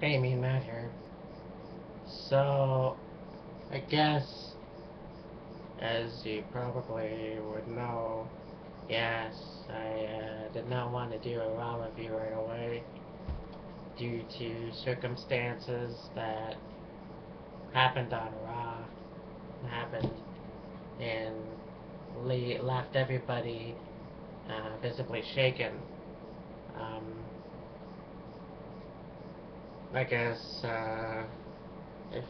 Hey, me, Matt here. So, I guess, as you probably would know, yes, I did not want to do a Raw review right away due to circumstances that happened on Raw, happened, and left everybody visibly shaken. Um, I guess, if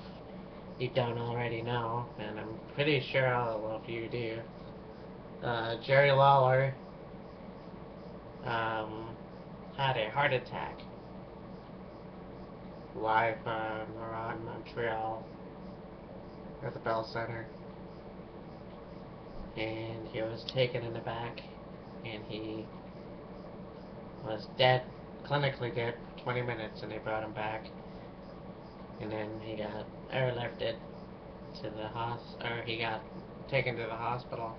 you don't already know, and I'm pretty sure all of you do. Jerry Lawler um, had a heart attack live around Montreal at the Bell Center, and he was taken in the back, and he was dead, clinically dead, for 20 minutes, and they brought him back, and then he got airlifted to the or he got taken to the hospital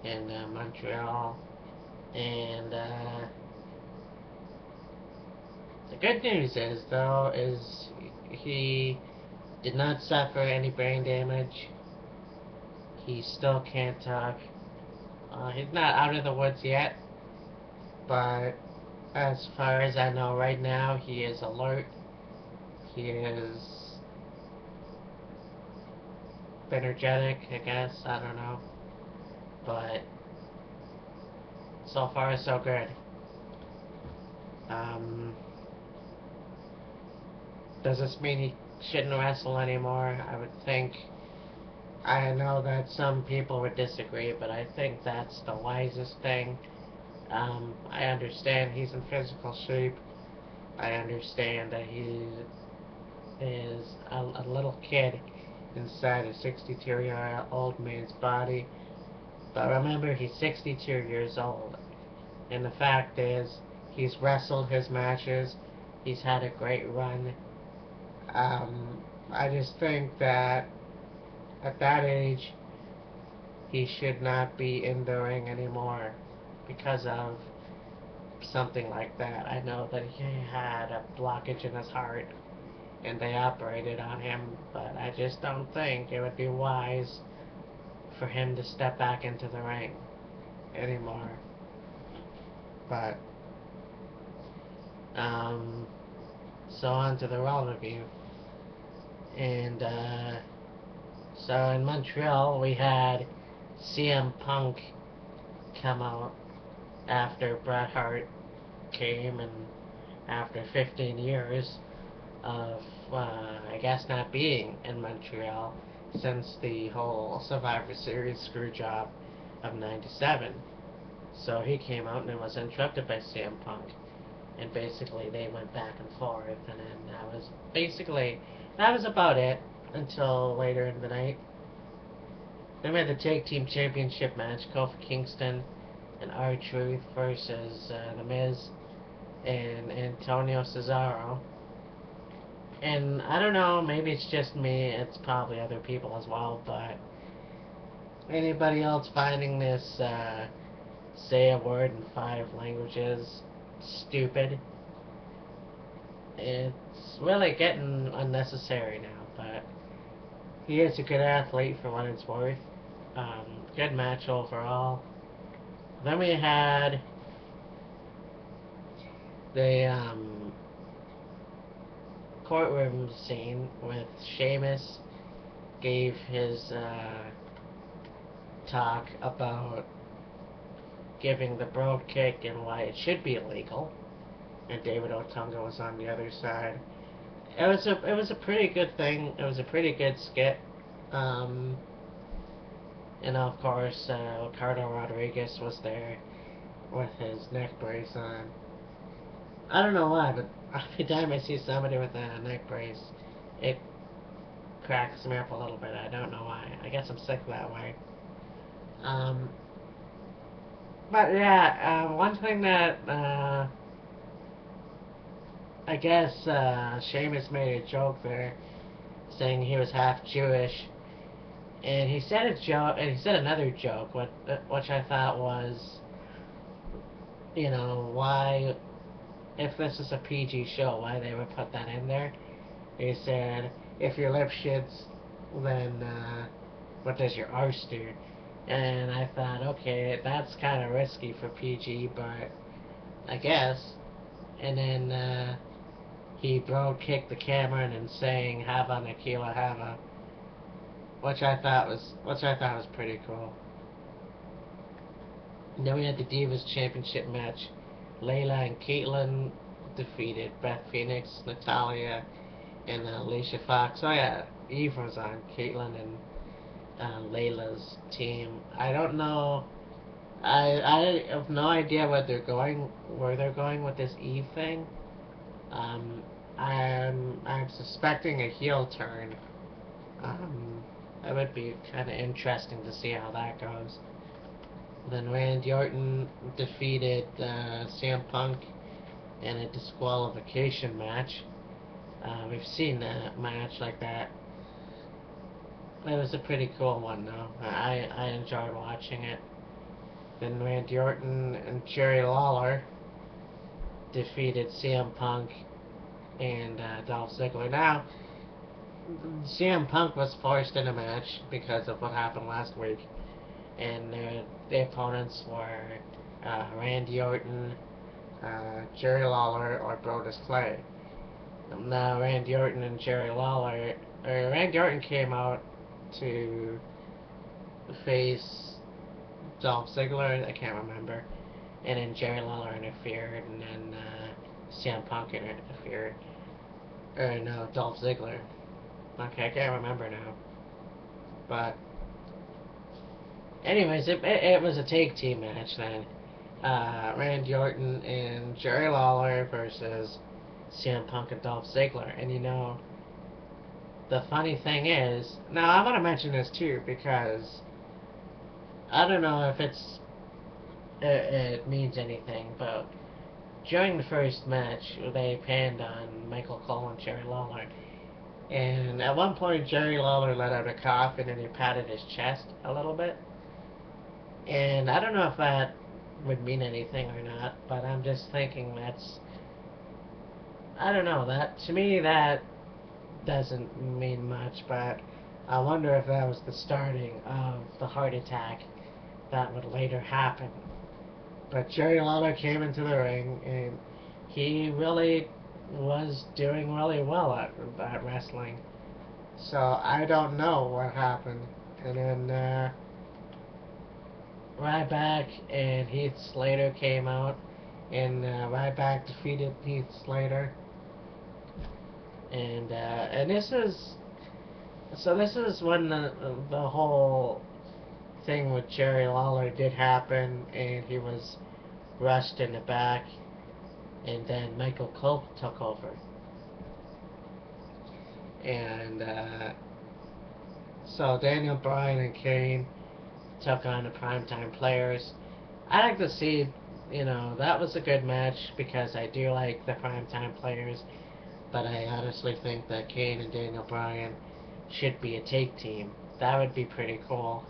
in Montreal, and the good news is, though, is he did not suffer any brain damage. He still can't talk. He's not out of the woods yet, but as far as I know right now, he is alert. He is energetic, I guess. I don't know. But so far, so good. Does this mean he shouldn't wrestle anymore? I would think. I know that some people would disagree, but I think that's the wisest thing. I understand he's in physical shape. I understand that he is a little kid inside a 62-year-old man's body. But remember, he's 62 years old. And the fact is, he's wrestled his matches. He's had a great run. I just think that at that age, he should not be in the ring anymore because of something like that. I know that he had a blockage in his heart and they operated on him, but I just don't think it would be wise for him to step back into the ring anymore. But, so on to the Raw review. And, so in Montreal, we had CM Punk come out after Bret Hart came, and after 15 years of, I guess, not being in Montreal since the whole Survivor Series screw job of '97. So he came out and it was interrupted by CM Punk. And basically they went back and forth, and then that was about it until later in the night. Then we had the Tag Team Championship match, Kofi Kingston and R-Truth versus The Miz and Antonio Cesaro. And I don't know, maybe it's just me, it's probably other people as well, but anybody else finding this say a word in 5 languages stupid? It's really getting unnecessary now, but he is a good athlete for what it's worth. Good match overall. Then we had the courtroom scene with Sheamus gave his talk about giving the broad kick and why it should be illegal, and David Otunga was on the other side. It was a pretty good thing. It was a pretty good skit. And of course, Ricardo Rodriguez was there with his neck brace on. I don't know why, but every time I see somebody with a neck brace, it cracks me up a little bit. I don't know why. I guess I'm sick that way. But yeah, one thing that I guess Sheamus made a joke there, saying he was half Jewish, and he said a joke, and he said another joke, which I thought was, why, if this is a PG show, why they would put that in there. He said, if your lip shits, then what does your arse do? And I thought, okay, that's kind of risky for PG, but I guess. And then he bro kicked the camera and then sang "Hava Nakila Hava," which I thought was pretty cool. And then we had the Divas Championship match. Layla and Caitlyn defeated Beth Phoenix, Natalia, and Alicia Fox. Oh yeah, Eve was on Caitlyn and Layla's team. I don't know. I have no idea where they're going with this Eve thing. Um, I'm suspecting a heel turn. Um, it would be kind of interesting to see how that goes. Then Randy Orton defeated CM Punk in a disqualification match. We've seen a match like that. It was a pretty cool one, though. I enjoyed watching it. Then Randy Orton and Jerry Lawler defeated CM Punk and Dolph Ziggler. Now, CM Punk was forced in a match because of what happened last week, and the opponents were Randy Orton, Jerry Lawler, or Brodus Clay. Now, Randy Orton and Jerry Lawler, Randy Orton came out to face Dolph Ziggler, I can't remember, and then Jerry Lawler interfered, and then CM Punk interfered, or no, Dolph Ziggler. Okay, I can't remember now. But anyways, it was a tag team match then. Randy Orton and Jerry Lawler versus CM Punk and Dolph Ziggler. And you know, the funny thing is, now I want to mention this too because I don't know if it means anything, but during the first match, they panned on Michael Cole and Jerry Lawler. And at one point, Jerry Lawler let out a cough and then he patted his chest a little bit. And I don't know if that would mean anything or not, but I'm just thinking I don't know, to me, that doesn't mean much, but I wonder if that was the starting of the heart attack that would later happen. But Jerry Lawler came into the ring and he really was doing really well at wrestling. So I don't know what happened. And then Ryback and Heath Slater came out, and Ryback defeated Heath Slater. And this is when the whole thing with Jerry Lawler did happen, and he was rushed in the back, and then Michael Cole took over. And so Daniel Bryan and Kane took on the Primetime Players. I like to see, that was a good match because I do like the Primetime Players, but I honestly think that Kane and Daniel Bryan should be a tag team. That would be pretty cool.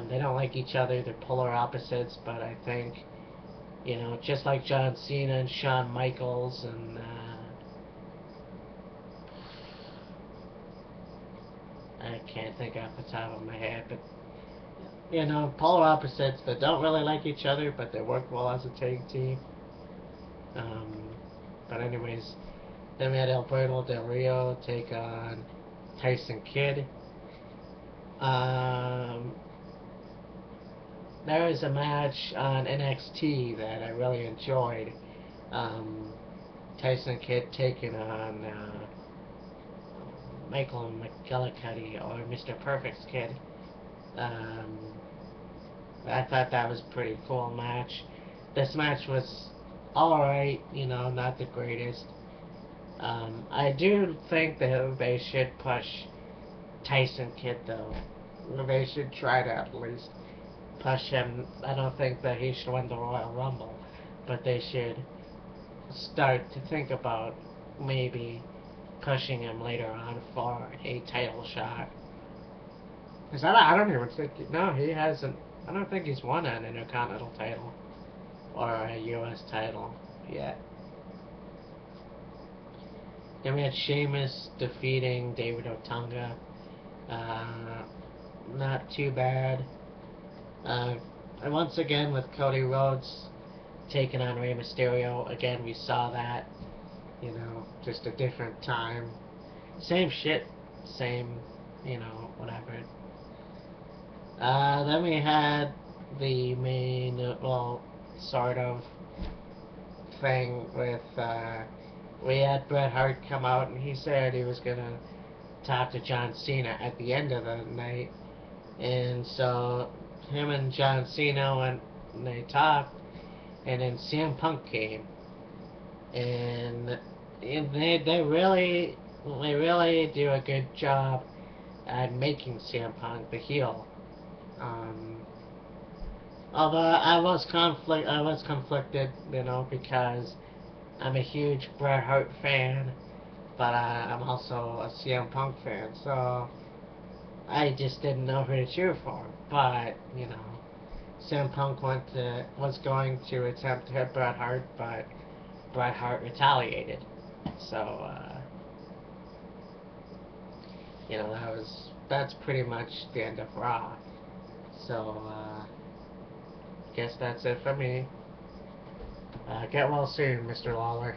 They don't like each other, they're polar opposites, but I think, just like John Cena and Shawn Michaels and I can't think off the top of my head, but polar opposites that don't really like each other, but they work well as a tag team. But anyways, then we had Alberto Del Rio take on Tyson Kidd. There was a match on NXT that I really enjoyed. Tyson Kidd taking on Michael McGillicutty, or Mr. Perfect's kid. I thought that was a pretty cool match. This match was alright, not the greatest. I do think that they should push Tyson Kidd, though. They should try to at least push him. I don't think that he should win the Royal Rumble, but they should start to think about maybe pushing him later on for a title shot. Because I don't even think, no, he hasn't, I don't think he's won an Intercontinental title or a U.S. title yet. Then we had Sheamus defeating David Otunga. Not too bad. And once again with Cody Rhodes taking on Rey Mysterio. Again, we saw that. You know, just a different time. Same shit. Same, you know, whatever. Then we had the main, well, sort of thing with, we had Bret Hart come out and he said he was gonna talk to John Cena at the end of the night. And so him and John Cena went and they talked, and then CM Punk came, and they really do a good job at making CM Punk the heel. Although I was conflicted, you know, because I'm a huge Bret Hart fan, but I'm also a CM Punk fan, so I just didn't know who to cheer for. But you know, CM Punk was going to attempt to hit Bret Hart, but Bret Hart retaliated. So you know, that's pretty much the end of Raw. So guess that's it for me. Get well soon, Mr. Lawler.